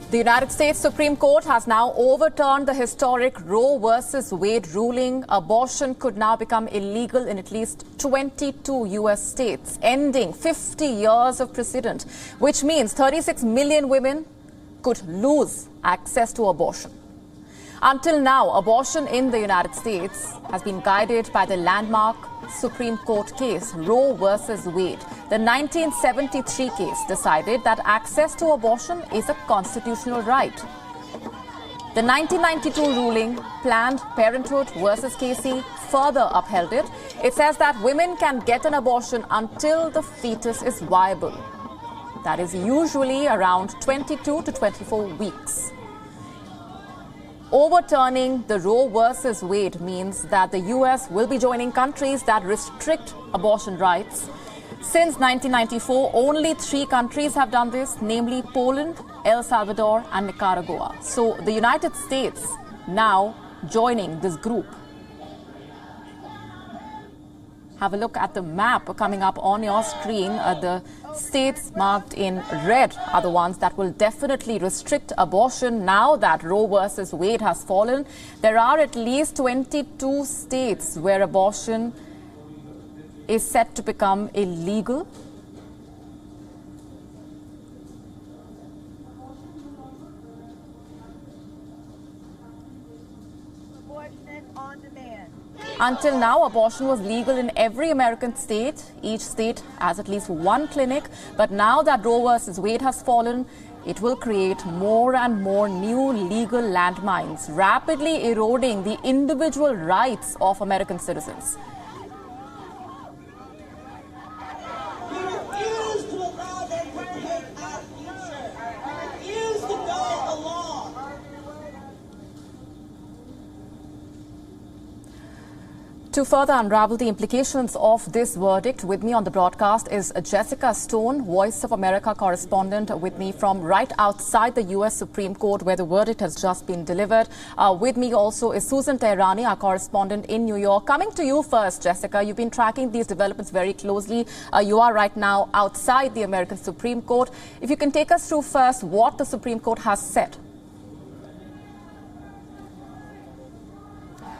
The United States Supreme Court has now overturned the historic Roe versus Wade ruling. Abortion could now become illegal in at least 22 U.S. states, ending 50 years of precedent, which means 36 million women could lose access to abortion. Until now, abortion in the United States has been guided by the landmark Supreme Court case, Roe versus Wade. The 1973 case decided that access to abortion is a constitutional right. The 1992 ruling, Planned Parenthood versus Casey, further upheld it. It says that women can get an abortion until the fetus is viable. That is usually around 22 to 24 weeks. Overturning the Roe versus Wade means that the U.S. will be joining countries that restrict abortion rights. Since 1994, only 3 countries have done this, namely Poland, El Salvador and Nicaragua. So the United States now joining this group. Have a look at the map coming up on your screen. The states marked in red are the ones that will definitely restrict abortion now that Roe versus Wade has fallen. There are at least 22 states where abortion is set to become illegal. On demand. Until now, abortion was legal in every American state. Each state has at least one clinic. But now that Roe versus Wade has fallen, it will create more and more new legal landmines, rapidly eroding the individual rights of American citizens. To further unravel the implications of this verdict, with me on the broadcast is Jessica Stone, Voice of America correspondent, with me from right outside the U.S. Supreme Court where the verdict has just been delivered. With me also is Susan Tehrani, our correspondent in New York. Coming to you first, Jessica, you've been tracking these developments very closely. You are right now outside the American Supreme Court. If you can take us through first what the Supreme Court has said.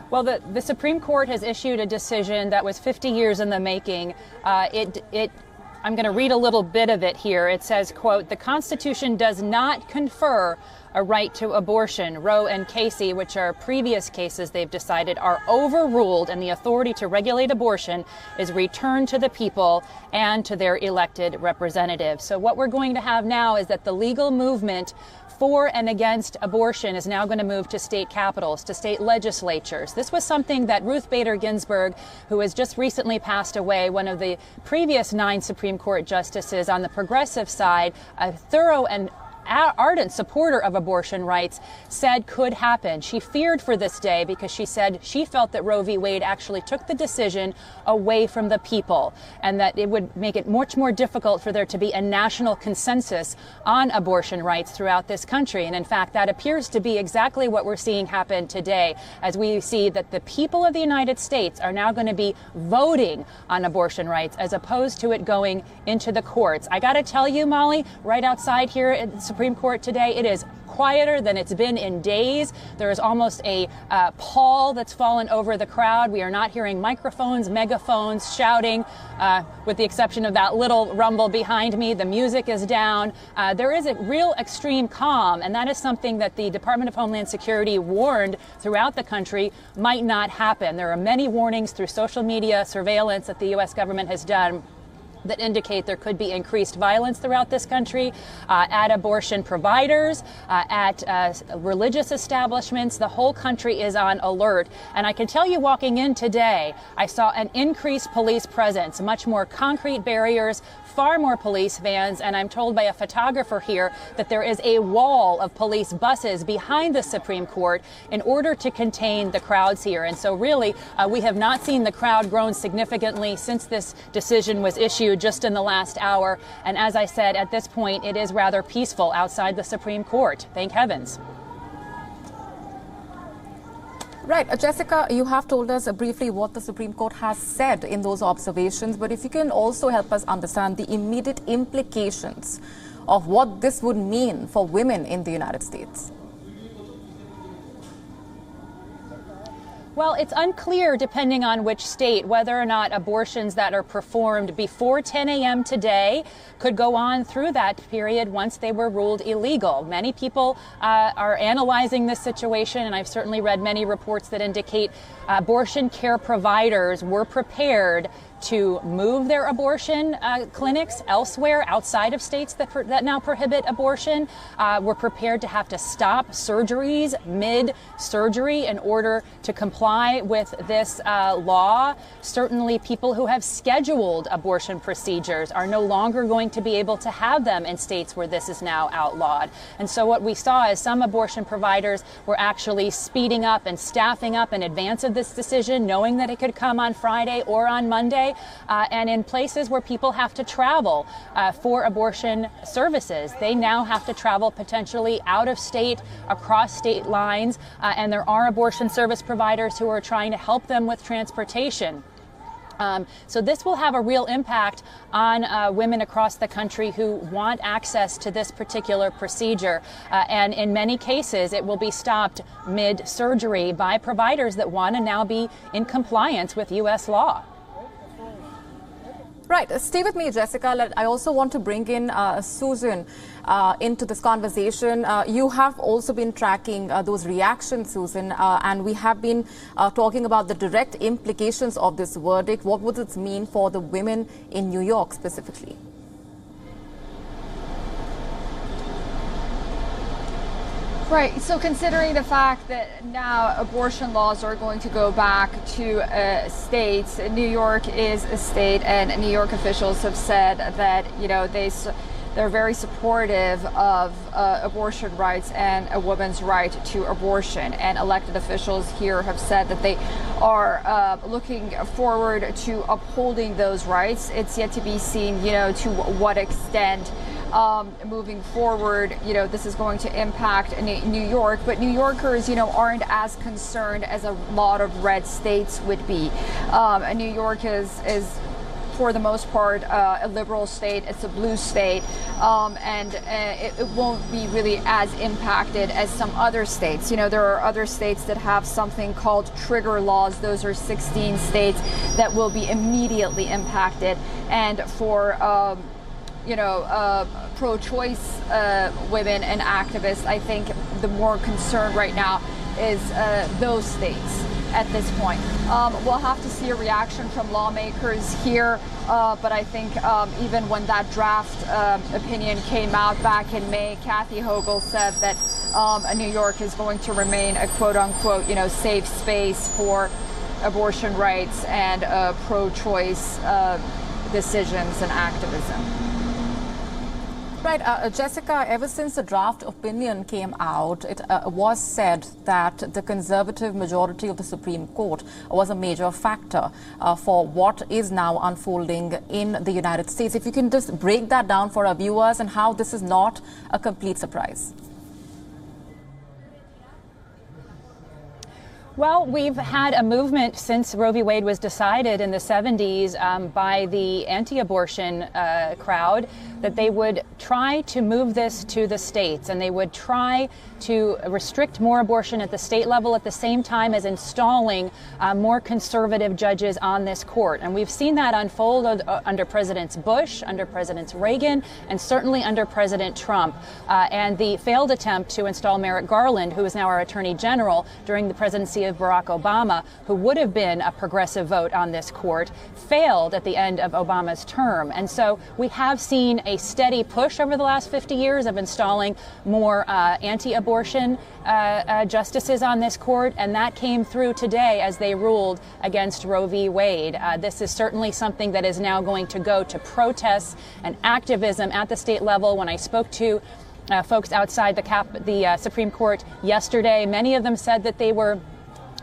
Well, the Supreme Court has issued a decision that was 50 years in the making. I'm going to read a little bit of it here. It says, quote, "The Constitution does not confer a right to abortion. Roe and Casey, which are previous cases they've decided, are overruled, and the authority to regulate abortion is returned to the people and to their elected representatives." So what we're going to have now is that the legal movement for and against abortion is now going to move to state capitals, to state legislatures. This was something that Ruth Bader Ginsburg, who has just recently passed away, one of the previous 9 Supreme Court justices on the progressive side, a thorough and ardent supporter of abortion rights, said could happen. She feared for this day because she said she felt that Roe v. Wade actually took the decision away from the people and that it would make it much more difficult for there to be a national consensus on abortion rights throughout this country. And in fact, that appears to be exactly what we're seeing happen today, as we see that the people of the United States are now going to be voting on abortion rights as opposed to it going into the courts. I got to tell you, Molly, right outside here at the Supreme Court today, it is quieter than it's been in days. There is almost a pall that's fallen over the crowd. We are not hearing microphones, megaphones shouting, with the exception of that little rumble behind me. The music is down. There is a real extreme calm, and that is something that the Department of Homeland Security warned throughout the country might not happen. There are many warnings through social media surveillance that the U.S. government has done that indicate there could be increased violence throughout this country, at abortion providers, at religious establishments. The whole country is on alert. And I can tell you, walking in today, I saw an increased police presence, much more concrete barriers, far more police vans, and I'm told by a photographer here that there is a wall of police buses behind the Supreme Court in order to contain the crowds here. And so really, we have not seen the crowd grown significantly since this decision was issued just in the last hour. And as I said, at this point, it is rather peaceful outside the Supreme Court. Thank heavens. Right. Jessica, you have told us briefly what the Supreme Court has said in those observations, but if you can also help us understand the immediate implications of what this would mean for women in the United States? Well, it's unclear, depending on which state, whether or not abortions that are performed before 10 a.m. today could go on through that period once they were ruled illegal. Many people are analyzing this situation, and I've certainly read many reports that indicate abortion care providers were prepared to move their abortion clinics elsewhere outside of states that now prohibit abortion. We're prepared to have to stop surgeries mid-surgery in order to comply with this law. Certainly people who have scheduled abortion procedures are no longer going to be able to have them in states where this is now outlawed. And so what we saw is some abortion providers were actually speeding up and staffing up in advance of this decision, knowing that it could come on Friday or on Monday. And in places where people have to travel for abortion services, they now have to travel potentially out of state, across state lines, and there are abortion service providers who are trying to help them with transportation. So this will have a real impact on women across the country who want access to this particular procedure. And in many cases, it will be stopped mid-surgery by providers that want to now be in compliance with U.S. law. Right. Stay with me, Jessica. I also want to bring in Susan into this conversation. You have also been tracking those reactions, Susan, and we have been talking about the direct implications of this verdict. What would it mean for the women in New York specifically? Right. So considering the fact that now abortion laws are going to go back to states, New York is a state, and New York officials have said that, you know, they're very supportive of abortion rights and a woman's right to abortion. And elected officials here have said that they are looking forward to upholding those rights. It's yet to be seen, you know, to what extent moving forward, you know, this is going to impact New York, but New Yorkers, you know, aren't as concerned as a lot of red states would be. New York is for the most part a liberal state. It's a blue state, and it won't be really as impacted as some other states. You know, there are other states that have something called trigger laws. Those are 16 states that will be immediately impacted, and for pro-choice women and activists, I think the more concern right now is those states at this point. We'll have to see a reaction from lawmakers here, but I think even when that draft opinion came out back in May, Kathy Hochul said that New York is going to remain a quote-unquote, you know, safe space for abortion rights and pro-choice decisions and activism. Right, Jessica, ever since the draft opinion came out, it was said that the conservative majority of the Supreme Court was a major factor for what is now unfolding in the United States. If you can just break that down for our viewers and how this is not a complete surprise. Well, we've had a movement since Roe v. Wade was decided in the 70s by the anti-abortion crowd that they would try to move this to the states, and they would try to restrict more abortion at the state level at the same time as installing more conservative judges on this court. And we've seen that unfold under Presidents Bush, under Presidents Reagan, and certainly under President Trump. And the failed attempt to install Merrick Garland, who is now our Attorney General, during the presidency of Barack Obama, who would have been a progressive vote on this court, failed at the end of Obama's term. And so we have seen a steady push over the last 50 years of installing more anti-abortion justices on this court, and that came through today as they ruled against Roe v. Wade. This is certainly something that is now going to go to protests and activism at the state level. When I spoke to folks outside the Supreme Court yesterday, many of them said that they were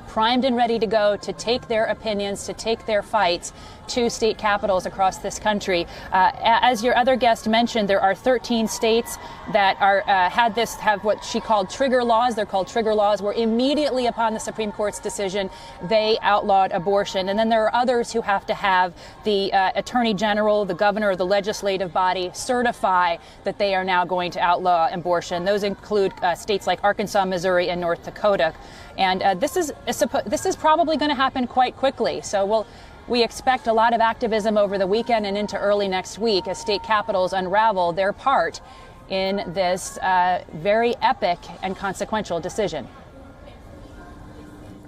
primed and ready to go to take their opinions, to take their fights to state capitals across this country. As your other guest mentioned, there are 13 states that have what she called trigger laws. They're called trigger laws, where immediately upon the Supreme Court's decision, they outlawed abortion. And then there are others who have to have the Attorney General, the governor, or the legislative body certify that they are now going to outlaw abortion. Those include states like Arkansas, Missouri, and North Dakota. And this is probably going to happen quite quickly. So we expect a lot of activism over the weekend and into early next week as state capitals unravel their part in this very epic and consequential decision.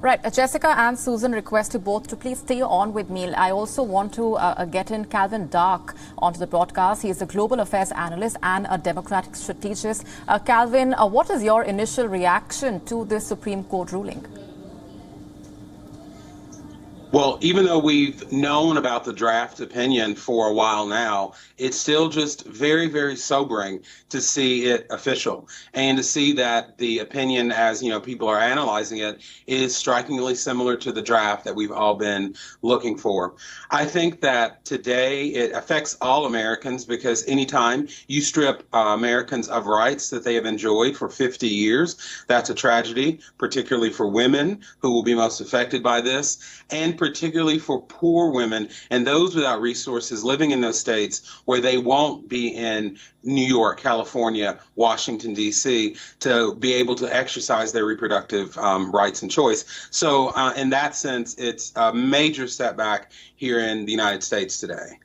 Right. Jessica and Susan, request you both to please stay on with me. I also want to get in Calvin Dark onto the broadcast. He is a global affairs analyst and a democratic strategist. Calvin, what is your initial reaction to this Supreme Court ruling? Well, even though we've known about the draft opinion for a while now, it's still just very, very sobering to see it official and to see that the opinion, as people are analyzing it, is strikingly similar to the draft that we've all been looking for. I think that today it affects all Americans because anytime you strip Americans of rights that they have enjoyed for 50 years, that's a tragedy, particularly for women who will be most affected by this, and particularly for poor women and those without resources living in those states where they won't be in New York, California, Washington, D.C. to be able to exercise their reproductive rights and choice. So in that sense, it's a major setback here in the United States today.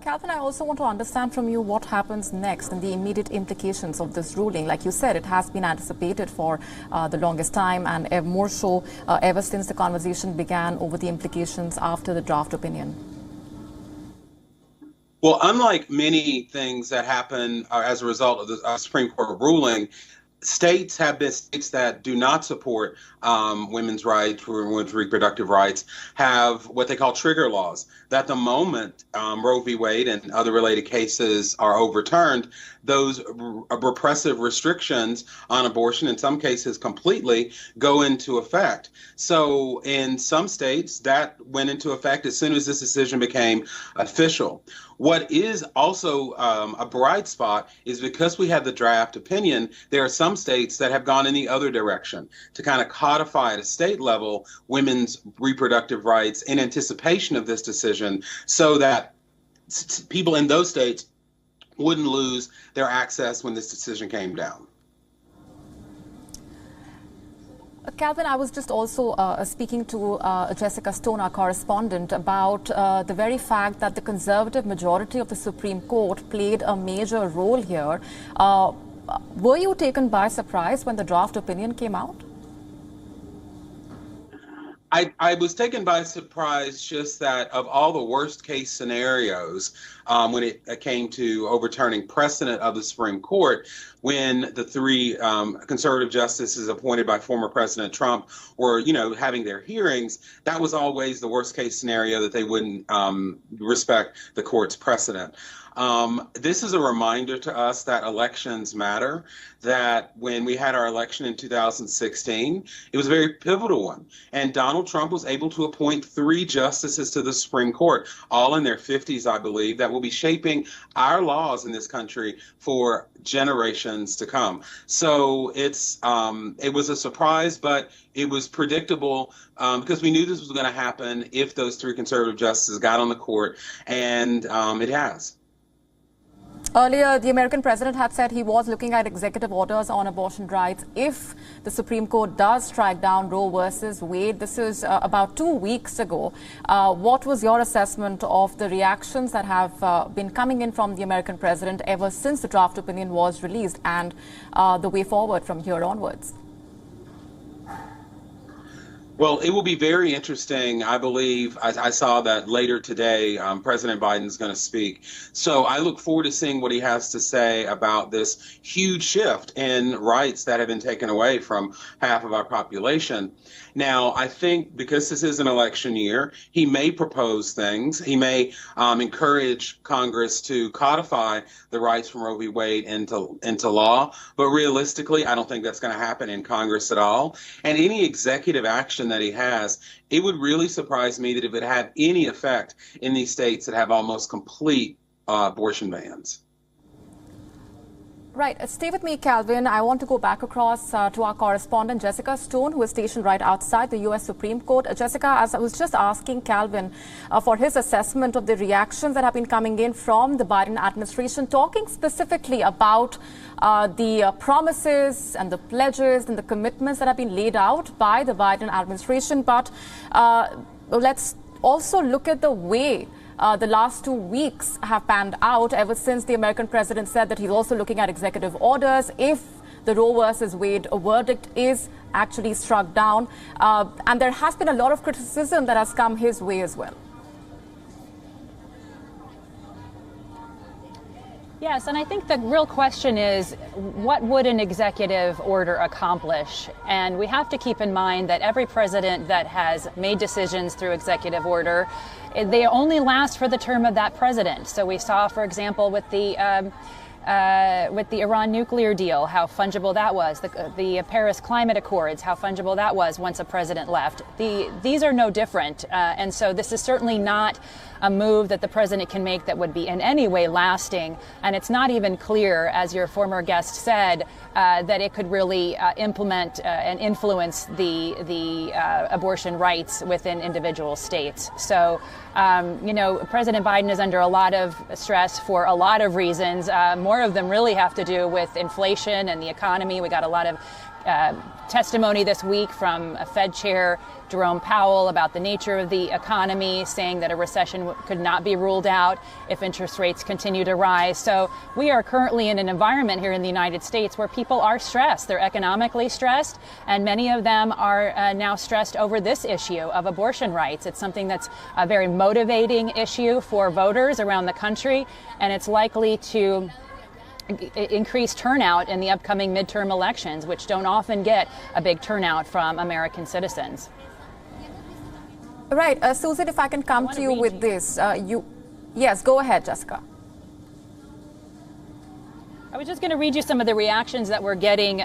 Calvin, I also want to understand from you what happens next and the immediate implications of this ruling. Like you said, it has been anticipated for the longest time and more so ever since the conversation began over the implications after the draft opinion. Well, unlike many things that happen as a result of the Supreme Court ruling, states have been states that do not support women's rights, women's reproductive rights, have what they call trigger laws, that the moment Roe v. Wade and other related cases are overturned, those repressive restrictions on abortion, in some cases completely, go into effect. So in some states, that went into effect as soon as this decision became official. What is also a bright spot is because we have the draft opinion, there are some states that have gone in the other direction to kind of codify at a state level women's reproductive rights in anticipation of this decision so that people in those states wouldn't lose their access when this decision came down. Calvin, I was just also speaking to Jessica Stone, our correspondent, about the very fact that the conservative majority of the Supreme Court played a major role here. Were you taken by surprise when the draft opinion came out? I was taken by surprise just that of all the worst case scenarios when it came to overturning precedent of the Supreme Court, when the three conservative justices appointed by former President Trump were, having their hearings, that was always the worst case scenario that they wouldn't respect the court's precedent. This is a reminder to us that elections matter, that when we had our election in 2016, it was a very pivotal one. And Donald Trump was able to appoint 3 justices to the Supreme Court, all in their 50s, I believe, that will be shaping our laws in this country for generations to come. So it was a surprise, but it was predictable because we knew this was going to happen if those 3 conservative justices got on the court, and it has. Earlier, the American president had said he was looking at executive orders on abortion rights if the Supreme Court does strike down Roe versus Wade. This is about 2 weeks ago. What was your assessment of the reactions that have been coming in from the American president ever since the draft opinion was released and the way forward from here onwards? Well, it will be very interesting. I believe I saw that later today, President Biden is going to speak. So I look forward to seeing what he has to say about this huge shift in rights that have been taken away from half of our population. Now, I think because this is an election year, he may propose things. He may encourage Congress to codify the rights from Roe v. Wade into law. But realistically, I don't think that's going to happen in Congress at all. And any executive action that he has, it would really surprise me that it would have any effect in these states that have almost complete abortion bans. Right. Stay with me, Calvin. I want to go back across to our correspondent, Jessica Stone, who is stationed right outside the U.S. Supreme Court. Jessica, as I was just asking Calvin for his assessment of the reactions that have been coming in from the Biden administration, talking specifically about the promises and the pledges and the commitments that have been laid out by the Biden administration. But let's also look at the way the last 2 weeks have panned out ever since the American president said that he's also looking at executive orders if the Roe versus Wade verdict is actually struck down. And there has been a lot of criticism that has come his way as well. Yes, and I think the real question is, what would an executive order accomplish? And we have to keep in mind that every president that has made decisions through executive order, they only last for the term of that president. So we saw, for example, with the Iran nuclear deal, how fungible that was, the Paris Climate Accords, how fungible that was once a president left. These are no different. And so this is certainly not a move that the president can make that would be in any way lasting. And it's not even clear, as your former guest said, that it could really implement and influence the abortion rights within individual states. So, President Biden is under a lot of stress for a lot of reasons. More of them really have to do with inflation and the economy. We got a lot of testimony this week from Fed Chair Jerome Powell about the nature of the economy, saying that a recession could not be ruled out if interest rates continue to rise. So we are currently in an environment here in the United States where people are stressed. They're economically stressed, and many of them are now stressed over this issue of abortion rights. It's something that's a very motivating issue for voters around the country, and it's likely to increase turnout in the upcoming midterm elections, which don't often get a big turnout from American citizens. Right. Susan, if I can come to you with this. Yes, go ahead, Jessica. I was just going to read you some of the reactions that we're getting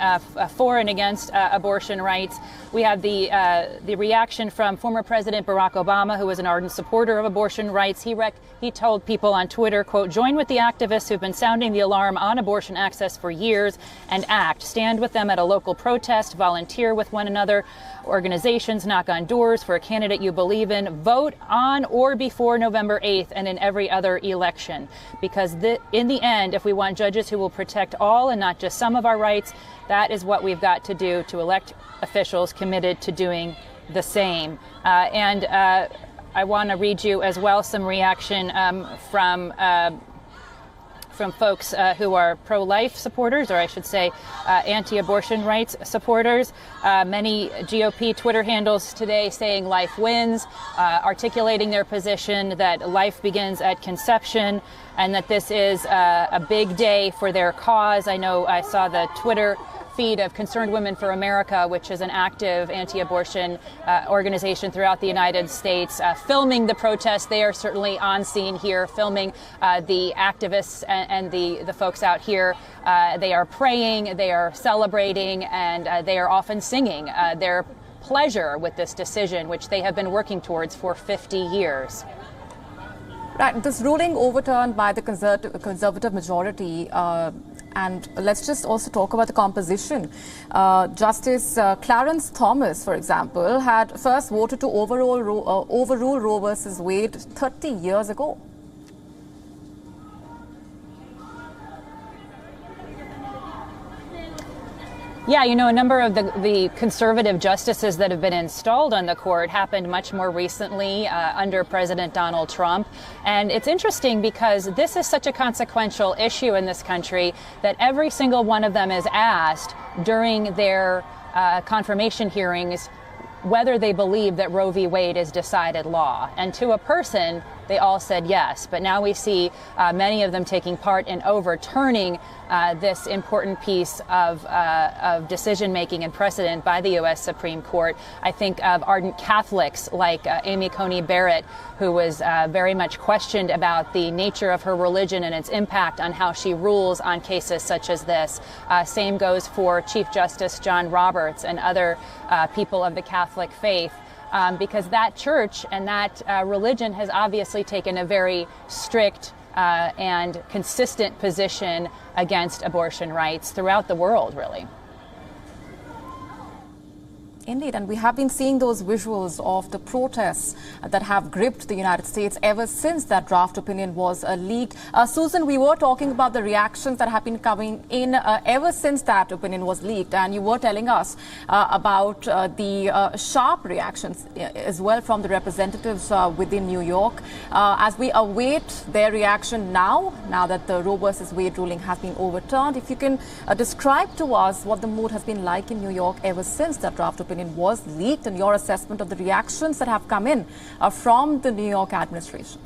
for and against abortion rights. We have the reaction from former President Barack Obama, who was an ardent supporter of abortion rights. He told people on Twitter, quote, "Join with the activists who've been sounding the alarm on abortion access for years and act. Stand with them at a local protest, volunteer with one another, organizations, knock on doors for a candidate you believe in, vote on or before November 8th and in every other election. Because in the end, if we want judges who will protect all and not just some of our rights, that is what we've got to do to elect officials committed to doing the same." I want to read you as well some reaction from folks who are pro-life supporters, or I should say anti-abortion rights supporters. Many GOP Twitter handles today saying life wins, articulating their position that life begins at conception and that this is a big day for their cause. I know I saw the Twitter feed of Concerned Women for America, which is an active anti-abortion organization throughout the United States, filming the protests. They are certainly on scene here, filming the activists and the folks out here. They are praying, they are celebrating, and they are often singing their pleasure with this decision, which they have been working towards for 50 years. Right. This ruling overturned by the conservative majority. And let's just also talk about the composition. Justice Clarence Thomas, for example, had first voted to overrule Roe versus Wade 30 years ago. Yeah, a number of the conservative justices that have been installed on the court happened much more recently under President Donald Trump. And it's interesting because this is such a consequential issue in this country that every single one of them is asked during their confirmation hearings whether they believe that Roe v. Wade is decided law. And to a person, they all said yes. But now we see many of them taking part in overturning this important piece of decision-making and precedent by the U.S. Supreme Court. I think of ardent Catholics like Amy Coney Barrett, who was very much questioned about the nature of her religion and its impact on how she rules on cases such as this. Same goes for Chief Justice John Roberts and other people of the Catholic faith. Because that church and that religion has obviously taken a very strict and consistent position against abortion rights throughout the world, really. Indeed, and we have been seeing those visuals of the protests that have gripped the United States ever since that draft opinion was leaked. Susan, we were talking about the reactions that have been coming in ever since that opinion was leaked, and you were telling us about the sharp reactions as well from the representatives within New York. As we await their reaction now that the Roe versus Wade ruling has been overturned, if you can describe to us what the mood has been like in New York ever since that draft opinion was leaked, and your assessment of the reactions that have come in from the New York administration.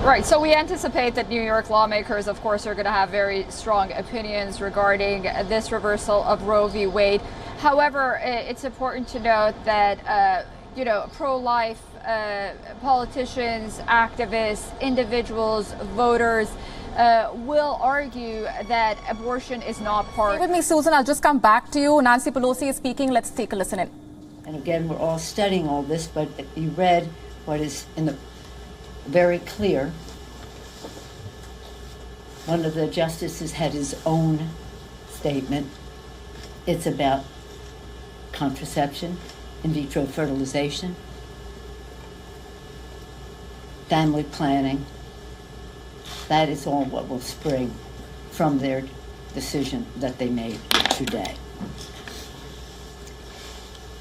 Right, so we anticipate that New York lawmakers, of course, are going to have very strong opinions regarding this reversal of Roe v. Wade. However, it's important to note that, pro-life politicians, activists, individuals, voters will argue that abortion is not part. Stay with me, Susan. I'll just come back to you. Nancy Pelosi is speaking. Let's take a listen in. And again, we're all studying all this, but you read what is in the very clear. One of the justices had his own statement. It's about contraception, in vitro fertilization, family planning. That is all what will spring from their decision that they made today.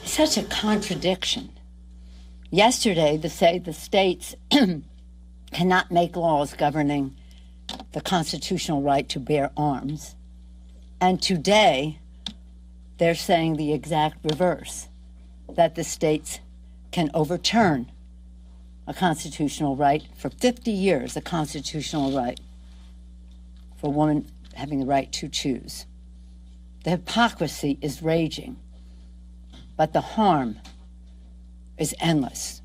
It's such a contradiction. Yesterday, they say the states cannot make laws governing the constitutional right to bear arms. And today, they're saying the exact reverse, that the states can overturn a constitutional right for 50 years, a constitutional right for a woman having the right to choose. The hypocrisy is raging, but the harm is endless.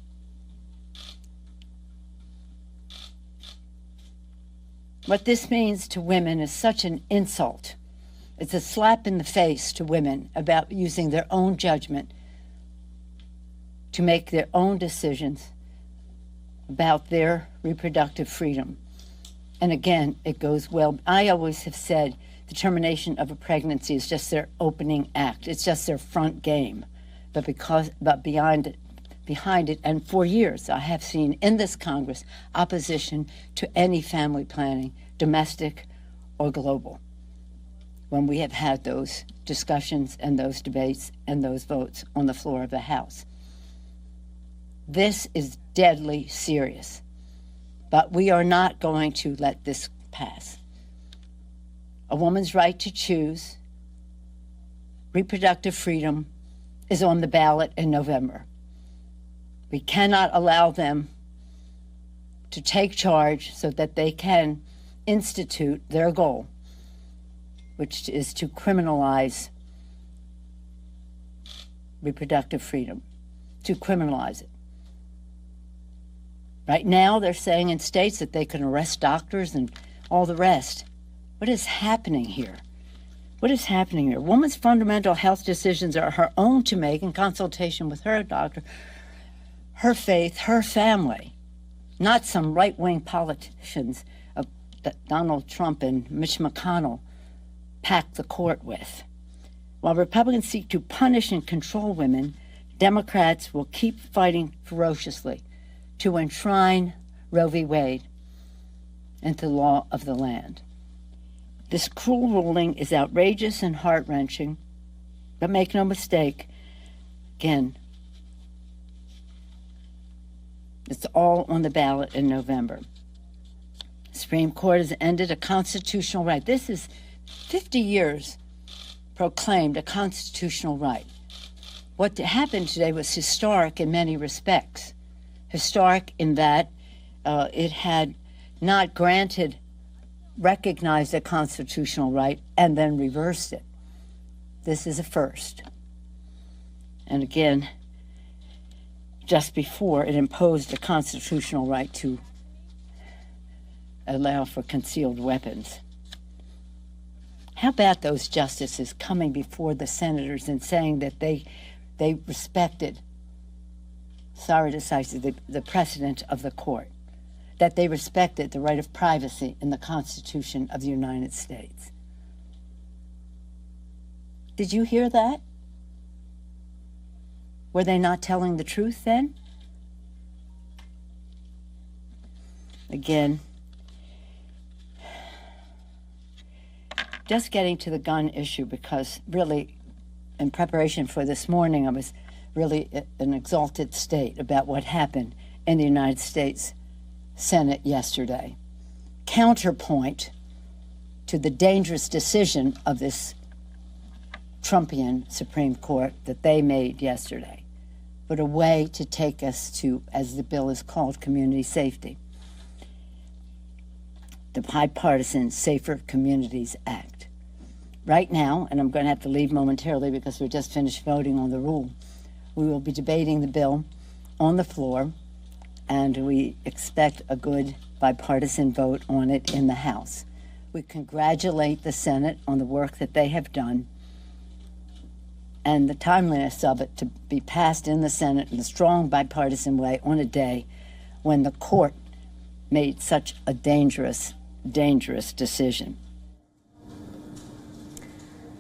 What this means to women is such an insult. It's a slap in the face to women about using their own judgment to make their own decisions about their reproductive freedom. And again, it goes well. I always have said the termination of a pregnancy is just their opening act. It's just their front game. But behind it, and for years I have seen in this Congress opposition to any family planning, domestic or global, when we have had those discussions and those debates and those votes on the floor of the House. This is deadly serious, but we are not going to let this pass. A woman's right to choose, reproductive freedom, is on the ballot in November. We cannot allow them to take charge so that they can institute their goal, which is to criminalize reproductive freedom, to criminalize it. Right now, they're saying in states that they can arrest doctors and all the rest. What is happening here? What is happening here? A woman's fundamental health decisions are her own to make in consultation with her doctor, her faith, her family, not some right-wing politicians that Donald Trump and Mitch McConnell packed the court with. While Republicans seek to punish and control women, Democrats will keep fighting ferociously to enshrine Roe v. Wade into the law of the land. This cruel ruling is outrageous and heart-wrenching, but make no mistake, again, it's all on the ballot in November. The Supreme Court has ended a constitutional right. This is 50 years proclaimed a constitutional right What happened today was historic in many respects. Historic in that it had not recognized a constitutional right and then reversed it. This is a first. And again, just before, it imposed a constitutional right to allow for concealed weapons. How about those justices coming before the senators and saying that they respected, stare decisis, the precedent of the court, that they respected the right of privacy in the Constitution of the United States? Did you hear that? Were they not telling the truth then? Again, just getting to the gun issue, because really, in preparation for this morning, I was really in an exalted state about what happened in the United States Senate yesterday. Counterpoint to the dangerous decision of this Trumpian Supreme Court that they made yesterday, but a way to take us to, as the bill is called, community safety. The Bipartisan Safer Communities Act. Right now, and I'm going to have to leave momentarily because we just finished voting on the rule, we will be debating the bill on the floor, and we expect a good bipartisan vote on it in the House. We congratulate the Senate on the work that they have done and the timeliness of it to be passed in the Senate in a strong bipartisan way on a day when the court made such a dangerous decision.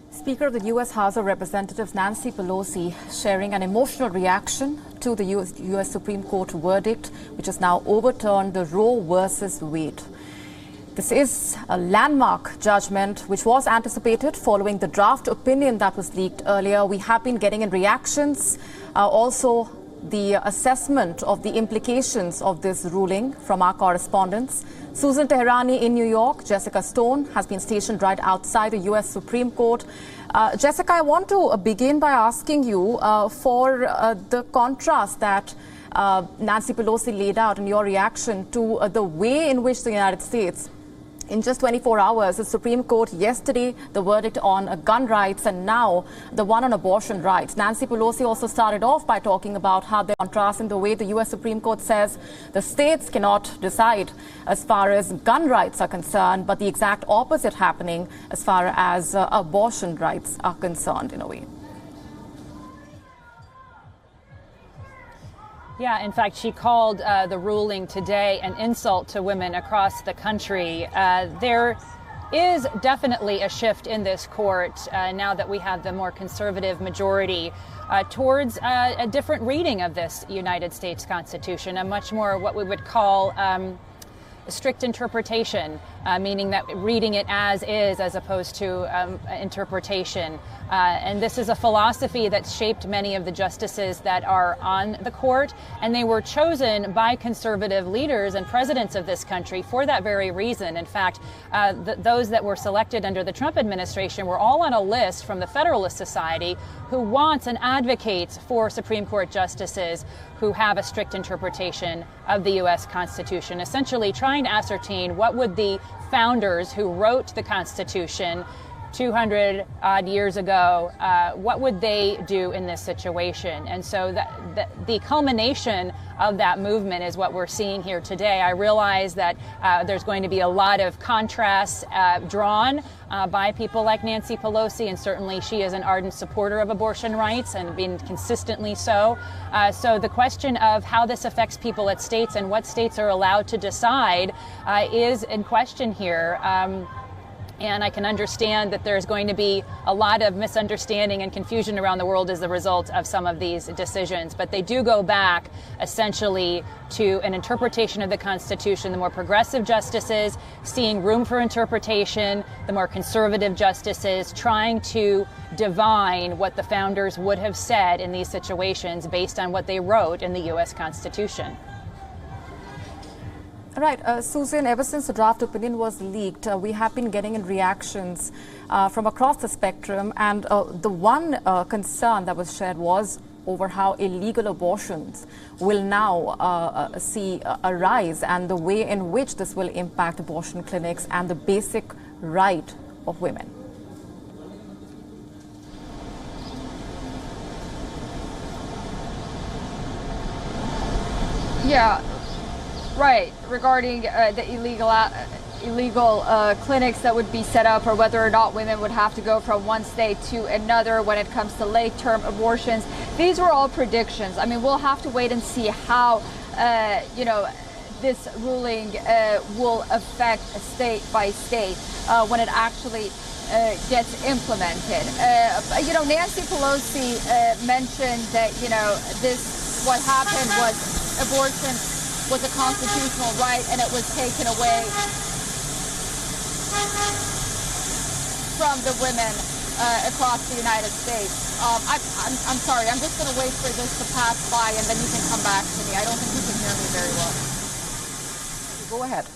Speaker of the U.S. House of Representatives Nancy Pelosi sharing an emotional reaction to the U.S. Supreme Court verdict, which has now overturned the Roe versus Wade. This is a landmark judgment which was anticipated following the draft opinion that was leaked earlier. We have been getting in reactions, also the assessment of the implications of this ruling from our correspondents. Susan Tehrani in New York, Jessica Stone has been stationed right outside the U.S. Supreme Court. Jessica, I want to begin by asking you for the contrast that Nancy Pelosi laid out in your reaction to the way in which the United States, in just 24 hours, the Supreme Court yesterday, the verdict on gun rights, and now the one on abortion rights. Nancy Pelosi also started off by talking about how they're contrasting the way the U.S. Supreme Court says the states cannot decide as far as gun rights are concerned, but the exact opposite happening as far as abortion rights are concerned in a way. Yeah, in fact, she called the ruling today an insult to women across the country. There is definitely a shift in this court now that we have the more conservative majority towards a different reading of this United States Constitution, a much more what we would call a strict interpretation, meaning that reading it as is as opposed to interpretation. And this is a philosophy that shaped many of the justices that are on the court, and they were chosen by conservative leaders and presidents of this country for that very reason. In fact, those that were selected under the Trump administration were all on a list from the Federalist Society who wants and advocates for Supreme Court justices who have a strict interpretation of the U.S. Constitution, essentially trying to ascertain what would the founders who wrote the Constitution 200 odd years ago, what would they do in this situation? And so the culmination of that movement is what we're seeing here today. I realize that there's going to be a lot of contrasts drawn by people like Nancy Pelosi, and certainly she is an ardent supporter of abortion rights and been consistently so. So the question of how this affects people at states and what states are allowed to decide is in question here. And I can understand that there's going to be a lot of misunderstanding and confusion around the world as a result of some of these decisions. But they do go back essentially to an interpretation of the Constitution, the more progressive justices seeing room for interpretation, the more conservative justices trying to divine what the founders would have said in these situations based on what they wrote in the U.S. Constitution. All right, Susan, ever since the draft opinion was leaked, we have been getting in reactions from across the spectrum, and the one concern that was shared was over how illegal abortions will now see a rise, and the way in which this will impact abortion clinics and the basic right of women. Yeah, right. Regarding the illegal clinics that would be set up, or whether or not women would have to go from one state to another when it comes to late-term abortions, these were all predictions. I mean, we'll have to wait and see how, this ruling will affect state by state when it actually gets implemented. Nancy Pelosi mentioned that, what happened was abortion was a constitutional right and it was taken away from the women across the United States. I'm sorry, I'm just going to wait for this to pass by and then you can come back to me. I don't think you can hear me very well. Go ahead.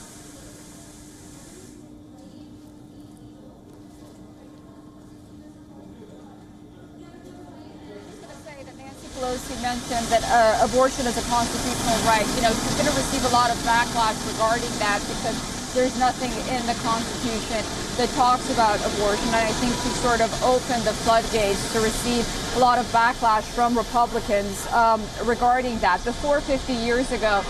Pelosi mentioned that abortion is a constitutional right. She's going to receive a lot of backlash regarding that because there's nothing in the Constitution that talks about abortion. And I think she sort of opened the floodgates to receive a lot of backlash from Republicans regarding that. Before 50 years ago,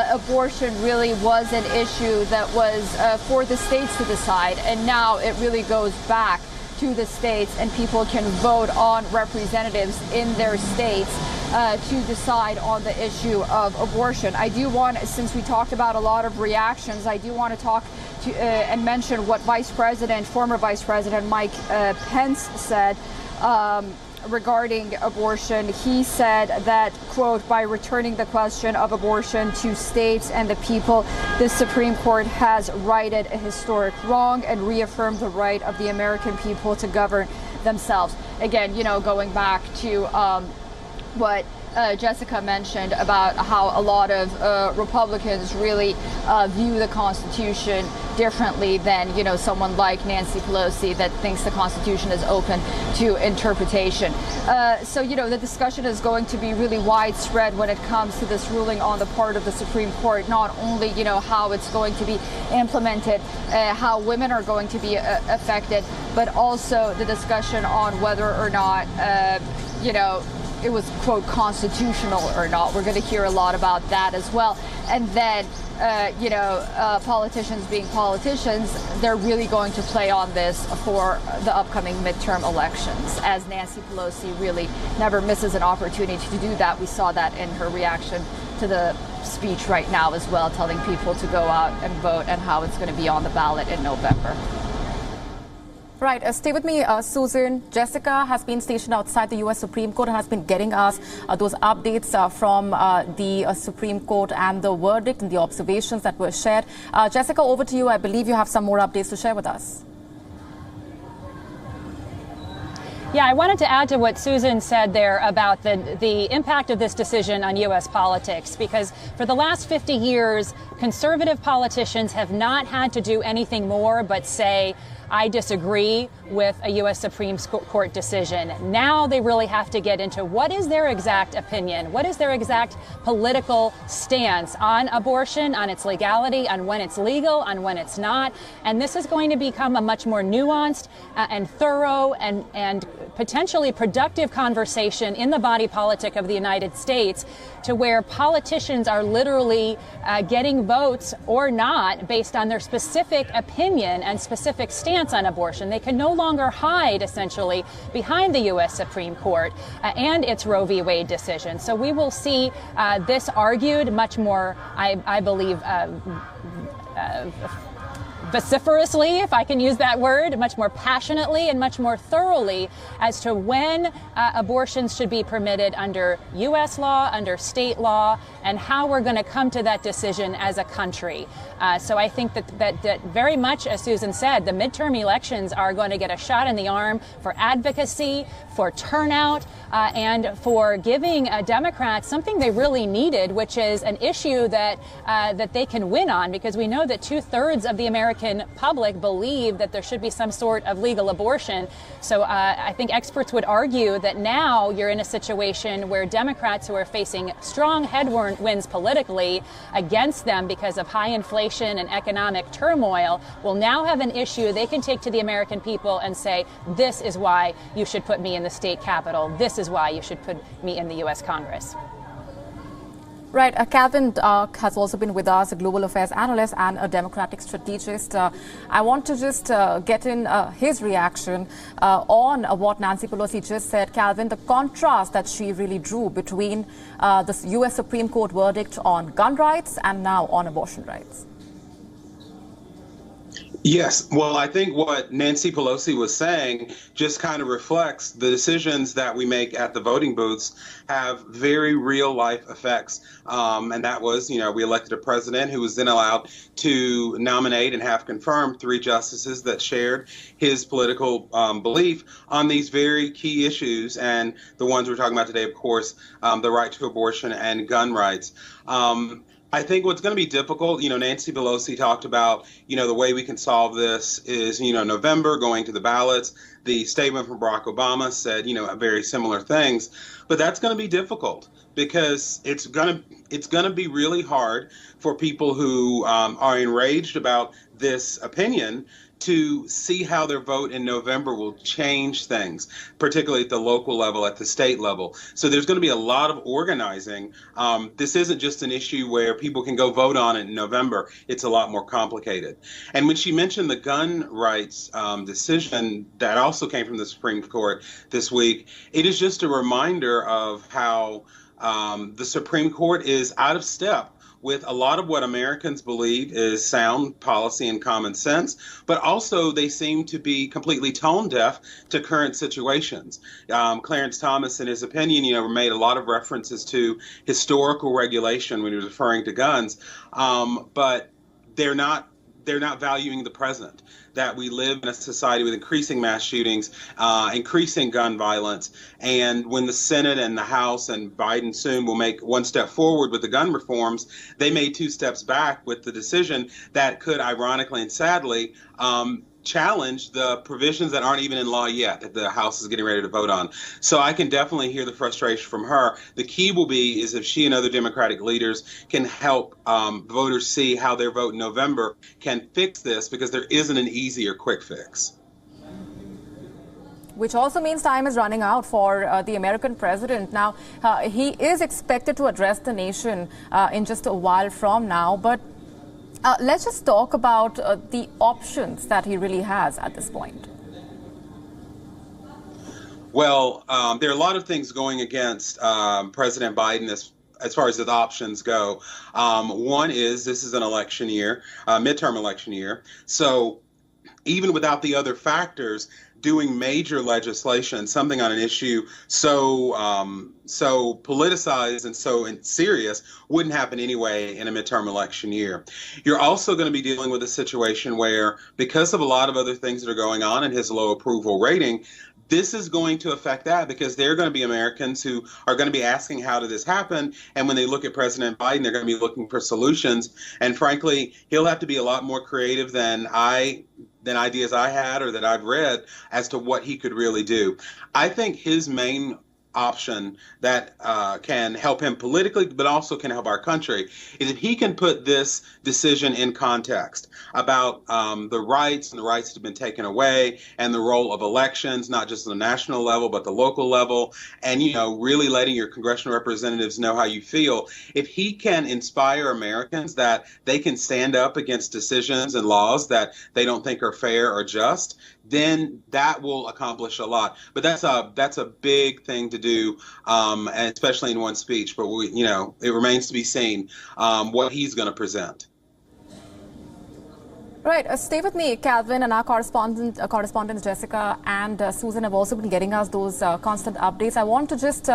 abortion really was an issue that was for the states to decide. And now it really goes back to the states, and people can vote on representatives in their states to decide on the issue of abortion. I do want, since we talked about a lot of reactions, I do want to talk to and mention what former Vice President Mike Pence said regarding abortion. He said that, quote, by returning the question of abortion to states and the people, the Supreme Court has righted a historic wrong and reaffirmed the right of the American people to govern themselves. Again, going back to what Jessica mentioned about how a lot of Republicans really view the Constitution differently than, someone like Nancy Pelosi that thinks the Constitution is open to interpretation. So, the discussion is going to be really widespread when it comes to this ruling on the part of the Supreme Court, not only, how it's going to be implemented, how women are going to be affected, but also the discussion on whether or not, it was, quote, constitutional or not. We're going to hear a lot about that as well. And then, politicians being politicians, they're really going to play on this for the upcoming midterm elections, as Nancy Pelosi really never misses an opportunity to do that. We saw that in her reaction to the speech right now as well, telling people to go out and vote and how it's going to be on the ballot in November. Right. Stay with me, Susan. Jessica has been stationed outside the U.S. Supreme Court and has been getting us those updates from the Supreme Court and the verdict and the observations that were shared. Jessica, over to you. I believe you have some more updates to share with us. Yeah, I wanted to add to what Susan said there about the impact of this decision on U.S. politics, because for the last 50 years, conservative politicians have not had to do anything more but say, I disagree with a U.S. Supreme Court decision. Now they really have to get into what is their exact opinion, what is their exact political stance on abortion, on its legality, on when it's legal, on when it's not. And this is going to become a much more nuanced and thorough and potentially productive conversation in the body politic of the United States, to where politicians are literally getting votes or not based on their specific opinion and specific stance on abortion. They can no longer hide, essentially, behind the U.S. Supreme Court and its Roe v. Wade decision. So we will see this argued much more, I believe, vociferously, if I can use that word, much more passionately and much more thoroughly as to when abortions should be permitted under U.S. law, under state law, and how we're going to come to that decision as a country. So I think that very much, as Susan said, the midterm elections are going to get a shot in the arm for advocacy, for turnout, and for giving Democrats something they really needed, which is an issue that they can win on, because we know that 2/3 of the American American public believe that there should be some sort of legal abortion. So I think experts would argue that now you're in a situation where Democrats who are facing strong headwinds politically against them because of high inflation and economic turmoil will now have an issue they can take to the American people and say, this is why you should put me in the state capitol. This is why you should put me in the U.S. Congress. Right. Calvin has also been with us, a global affairs analyst and a Democratic strategist. I want to just get in his reaction on what Nancy Pelosi just said. Calvin, the contrast that she really drew between the U.S. Supreme Court verdict on gun rights and now on abortion rights. Yes. Well, I think what Nancy Pelosi was saying just kind of reflects the decisions that we make at the voting booths have very real life effects. And that was, we elected a president who was then allowed to nominate and have confirmed 3 justices that shared his political belief on these very key issues. And the ones we're talking about today, of course, the right to abortion and gun rights. I think what's going to be difficult, Nancy Pelosi talked about, the way we can solve this is, November, going to the ballots. The statement from Barack Obama said, very similar things. But that's going to be difficult because it's going to be really hard for people who are enraged about this opinion to see how their vote in November will change things, particularly at the local level, at the state level. So there's going to be a lot of organizing. This isn't just an issue where people can go vote on it in November. It's a lot more complicated. And when she mentioned the gun rights decision that also came from the Supreme Court this week, it is just a reminder of how the Supreme Court is out of step with a lot of what Americans believe is sound policy and common sense, but also they seem to be completely tone deaf to current situations. Clarence Thomas, in his opinion, made a lot of references to historical regulation when he was referring to guns, but they're not valuing the present, that we live in a society with increasing mass shootings, increasing gun violence. And when the Senate and the House and Biden soon will make one step forward with the gun reforms, they made 2 steps back with the decision that could, ironically and sadly, challenge the provisions that aren't even in law yet that the House is getting ready to vote on. So I can definitely hear the frustration from her. The key will be is if she and other Democratic leaders can help voters see how their vote in November can fix this, because there isn't an easy or quick fix. Which also means time is running out for the American president. Now, he is expected to address the nation in just a while from now, but let's just talk about the options that he really has at this point. Well, there are a lot of things going against President Biden as far as the options go. One is this is an election year, midterm election year. So even without the other factors, doing major legislation, something on an issue so politicized and so serious, wouldn't happen anyway in a midterm election year. You're also going to be dealing with a situation where, because of a lot of other things that are going on in his low approval rating, this is going to affect that, because there are going to be Americans who are going to be asking, how did this happen? And when they look at President Biden, they're going to be looking for solutions. And frankly, he'll have to be a lot more creative than ideas I had or that I've read as to what he could really do. I think his main option that can help him politically, but also can help our country, is if he can put this decision in context about the rights and the rights that have been taken away, and the role of elections, not just at the national level, but the local level, and, really letting your congressional representatives know how you feel. If he can inspire Americans that they can stand up against decisions and laws that they don't think are fair or just, then that will accomplish a lot. But that's a big thing to do, and especially in one speech. But it remains to be seen what he's going to present. Right. Stay with me, Calvin, and our correspondents Jessica and Susan have also been getting us those constant updates. I want to just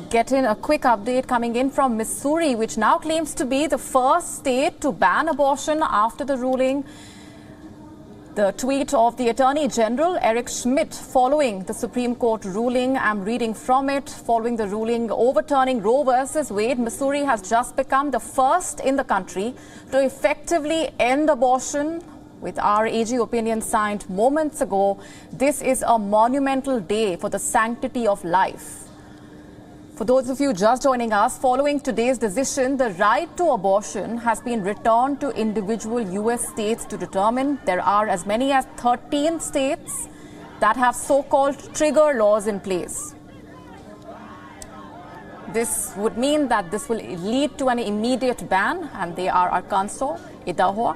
get in a quick update coming in from Missouri, which now claims to be the first state to ban abortion after the ruling. The tweet of the Attorney General, Eric Schmidt, following the Supreme Court ruling. I'm reading from it. Following the ruling overturning Roe versus Wade, Missouri has just become the first in the country to effectively end abortion with our AG opinion signed moments ago, this is a monumental day for the sanctity of life. For those of you just joining us, following today's decision, the right to abortion has been returned to individual U.S. states to determine. There are as many as 13 states that have so-called trigger laws in place. This would mean that this will lead to an immediate ban, and they are Arkansas, Idaho,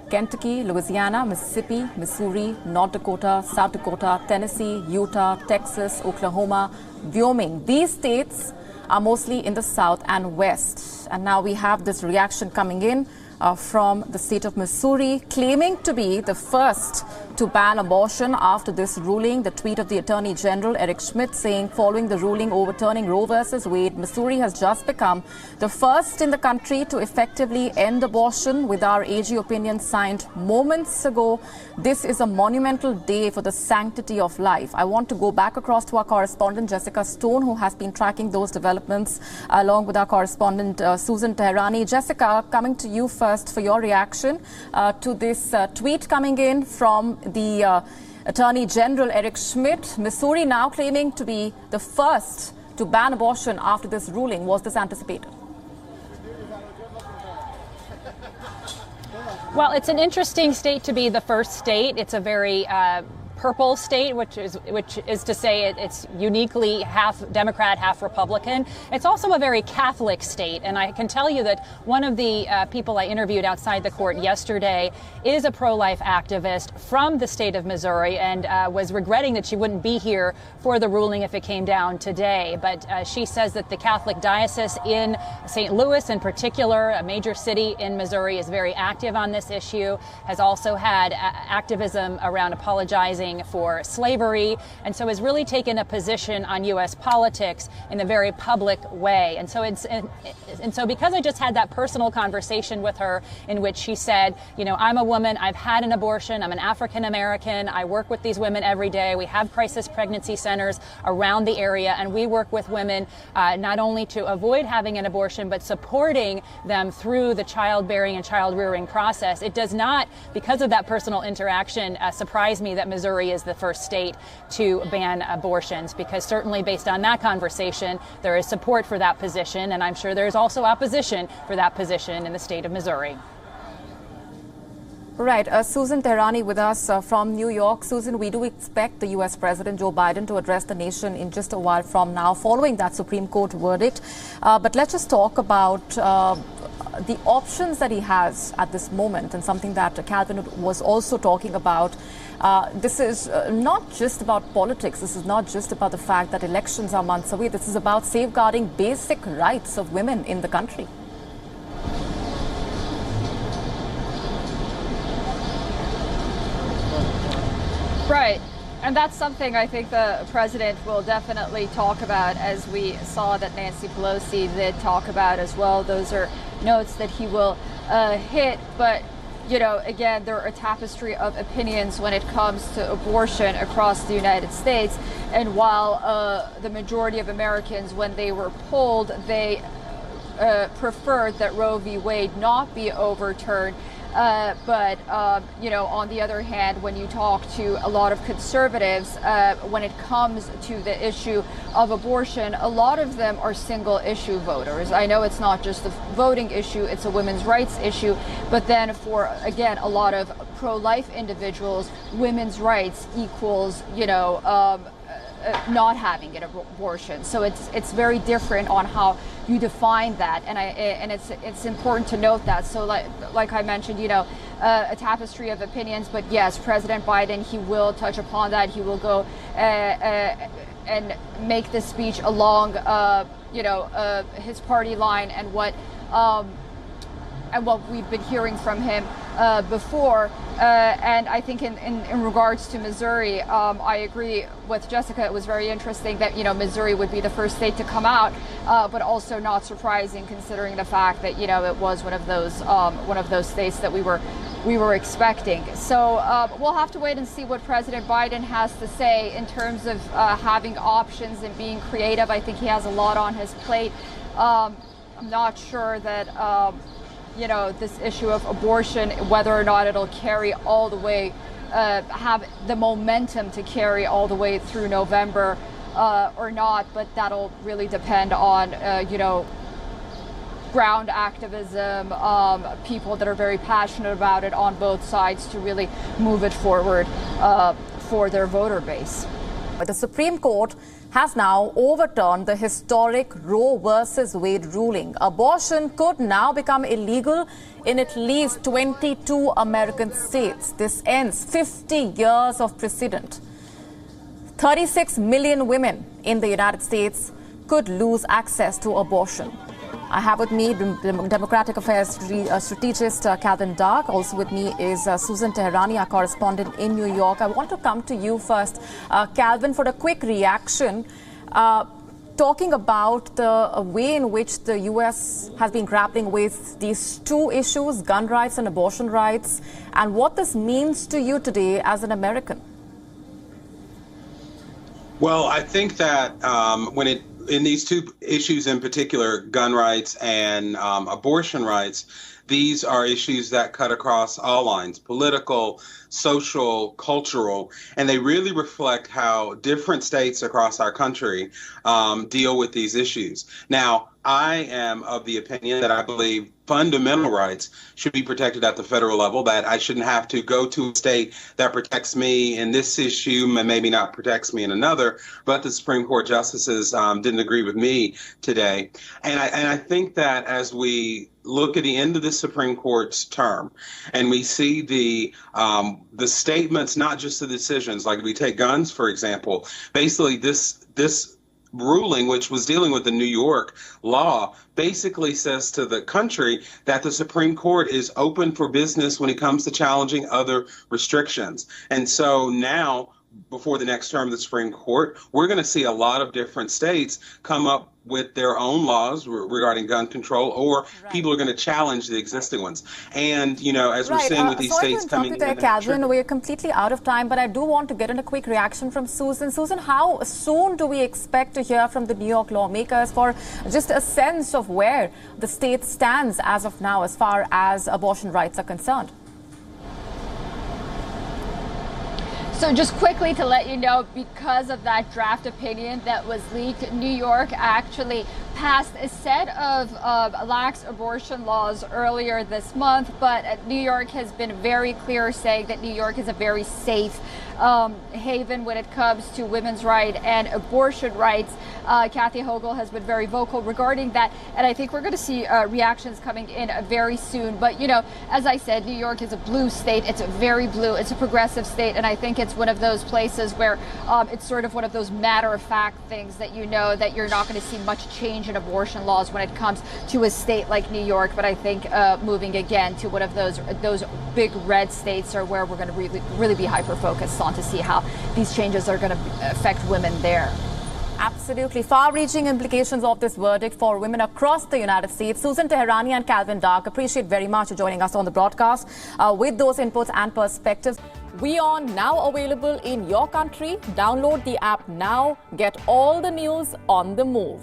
Kentucky, Louisiana, Mississippi, Missouri, North Dakota, South Dakota, Tennessee, Utah, Texas, Oklahoma, Wyoming. These states are mostly in the south and west. And now we have this reaction coming in from the state of Missouri, claiming to be the first to ban abortion after this ruling. The tweet of the Attorney General, Eric Schmidt, saying, following the ruling overturning Roe versus Wade, Missouri has just become the first in the country to effectively end abortion, with our AG opinion signed moments ago. This is a monumental day for the sanctity of life. I want to go back across to our correspondent, Jessica Stone, who has been tracking those developments along with our correspondent, Susan Tehrani. Jessica, coming to you first for your reaction to this tweet coming in from the Attorney General, Eric Schmidt. Missouri now claiming to be the first to ban abortion after this ruling. Was this anticipated? Well, it's an interesting state to be the first state. It's a very purple state, which is to say it's uniquely half Democrat, half Republican. It's also a very Catholic state, and I can tell you that one of the people I interviewed outside the court yesterday is a pro-life activist from the state of Missouri, and was regretting that she wouldn't be here for the ruling if it came down today. But she says that the Catholic diocese in St. Louis, in particular, a major city in Missouri, is very active on this issue, has also had activism around apologizing for slavery, and so has really taken a position on U.S. politics in a very public way. And so because I just had that personal conversation with her in which she said, you know, I'm a woman, I've had an abortion, I'm an African American, I work with these women every day. We have crisis pregnancy centers around the area, and we work with women not only to avoid having an abortion, but supporting them through the childbearing and child rearing process. It does not, because of that personal interaction, surprise me that Missouri is the first state to ban abortions, because certainly based on that conversation, there is support for that position, and I'm sure there's also opposition for that position in the state of Missouri. Right. Susan Tehrani with us from New York. Susan, we do expect the U.S. President Joe Biden to address the nation in just a while from now, following that Supreme Court verdict. But let's just talk about the options that he has at this moment, and something that Calvin was also talking about. This is not just about politics. This is not just about the fact that elections are months away. This is about safeguarding basic rights of women in the country. Right. And that's something I think the president will definitely talk about, as we saw that Nancy Pelosi did talk about as well. Those are notes that he will hit. But, you know, again, there are a tapestry of opinions when it comes to abortion across the United States. And while the majority of Americans, when they were polled, they preferred that Roe v. Wade not be overturned. But you know, on the other hand, when you talk to a lot of conservatives, when it comes to the issue of abortion, a lot of them are single issue voters. I know it's not just a voting issue, it's a women's rights issue. But then for, again, a lot of pro-life individuals, women's rights equals, you know, not having an abortion. So it's very different on how you define that, and it's important to note that. So like I mentioned, you know, a tapestry of opinions. But yes, President Biden, he will touch upon that. He will go and make this speech along, you know, his party line and what we've been hearing from him before. And I think in regards to Missouri, I agree with Jessica. It was very interesting that, you know, Missouri would be the first state to come out, but also not surprising considering the fact that, you know, it was one of those states that we were expecting. So we'll have to wait and see what President Biden has to say in terms of having options and being creative. I think he has a lot on his plate. I'm not sure that this issue of abortion, whether or not it'll carry all the way, have the momentum to carry all the way through November or not. But that'll really depend on, ground activism, people that are very passionate about it on both sides to really move it forward for their voter base. But the Supreme Court has now overturned the historic Roe versus Wade ruling. Abortion could now become illegal in at least 22 American states. This ends 50 years of precedent. 36 million women in the United States could lose access to abortion. I have with me Democratic Affairs strategist Calvin Dark. Also with me is Susan Tehrani, our correspondent in New York. I want to come to you first, Calvin, for a quick reaction. Talking about the way in which the U.S. has been grappling with these two issues, gun rights and abortion rights, and what this means to you today as an American. Well, I think that in these two issues in particular, gun rights and abortion rights, these are issues that cut across all lines, political, social, cultural, and they really reflect how different states across our country deal with these issues. Now, I am of the opinion that I believe fundamental rights should be protected at the federal level, that I shouldn't have to go to a state that protects me in this issue and maybe not protects me in another. But the Supreme Court justices didn't agree with me today. And I think that as we look at the end of the Supreme Court's term and we see the statements, not just the decisions, like we take guns, for example, basically this ruling, which was dealing with the New York law, basically says to the country that the Supreme Court is open for business when it comes to challenging other restrictions. And so now, before the next term of the Supreme Court, we're going to see a lot of different states come up with their own laws regarding gun control, or people are going to challenge the existing ones. And, as we're seeing with these states coming in. Sorry to interrupt you there, Calvin. We're completely out of time, but I do want to get in a quick reaction from Susan. Susan, how soon do we expect to hear from the New York lawmakers for just a sense of where the state stands as of now as far as abortion rights are concerned? So just quickly to let you know, because of that draft opinion that was leaked, New York actually passed a set of lax abortion laws earlier this month, but New York has been very clear saying that New York is a very safe haven when it comes to women's rights and abortion rights. Kathy Hochul has been very vocal regarding that, and I think we're going to see reactions coming in very soon. But, as I said, New York is a blue state. It's a very blue. It's a progressive state, and I think it's one of those places where it's sort of one of those matter-of-fact things that that you're not going to see much change in abortion laws when it comes to a state like New York. But I think moving again to one of those big red states are where we're going to really be hyper-focused on to see how these changes are going to affect women there. Absolutely. Far-reaching implications of this verdict for women across the United States. Susan Tehrani and Calvin Dark, appreciate very much for joining us on the broadcast with those inputs and perspectives. WION now available in your country. Download the app now. Get all the news on the move.